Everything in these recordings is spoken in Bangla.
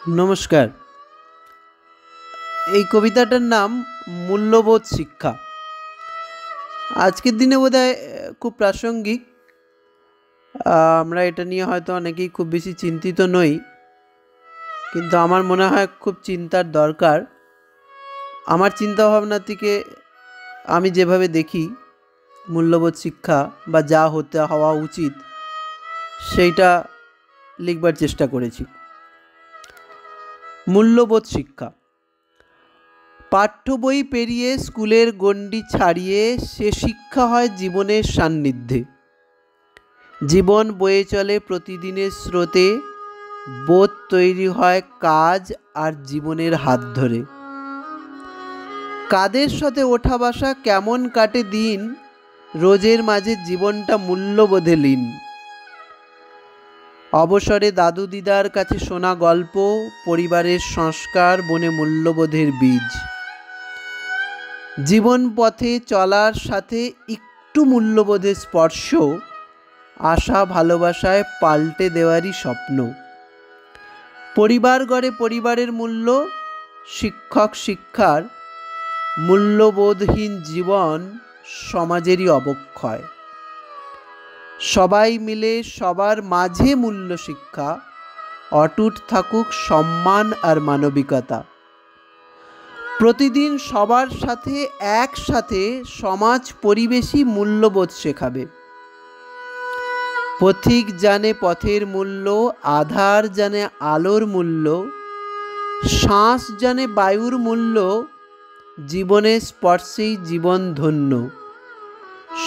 নমস্কার। এই কবিতাটার নাম মূল্যবোধ শিক্ষা। আজকের দিনে বোধহয় খুব প্রাসঙ্গিক। আমরা এটা নিয়ে হয়তো অনেকেই খুব বেশি চিন্তিত নই, কিন্তু আমার মনে হয় খুব চিন্তার দরকার। আমার চিন্তাভাবনা থেকে আমি যেভাবে দেখি মূল্যবোধ শিক্ষা বা যা হওয়া উচিত সেইটা লিখবার চেষ্টা করেছি। মূল্যবোধ শিক্ষা। পাঠ্য বই পেরিয়ে স্কুলের গণ্ডি ছাড়িয়ে সে শিক্ষা হয় জীবনের সান্নিধ্যে। জীবন বয়ে চলে প্রতিদিনের স্রোতে, বোধ তৈরি হয় কাজ আর জীবনের হাত ধরে। কাদের সাথে ওঠা বসা কেমন কাটে দিন, রোজের মাঝে জীবনটা মূল্যবোধে লীন। অবসরে দাদু দিদার কাছে শোনা গল্প, পরিবারের সংস্কার বনে মূল্যবোধের বীজ। জীবন পথে চলার সাথে একটু মূল্যবোধের স্পর্শ, আশা ভালোবাসায় পাল্টে দেওয়ারই স্বপ্ন। পরিবার গড়ে পরিবারের মূল্য, শিক্ষক শিক্ষার মূল্যবোধহীন জীবন সমাজেরই অবক্ষয়। সবাই মিলে সবার মাঝে মূল্য শিক্ষা, অটুট থাকুক সম্মান আর মানবিকতা। প্রতিদিন সবার সাথে একসাথে সমাজ পরিবেশই মূল্যবোধ শেখাবে। পথিক জানে পথের মূল্য, আধার জানে আলোর মূল্য, শ্বাস জানে বায়ুর মূল্য, জীবনের স্পর্শেই জীবন ধন্য।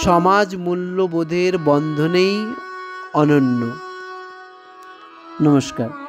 সমাজ মূল্যবোধের বন্ধনেই অনন্য। নমস্কার।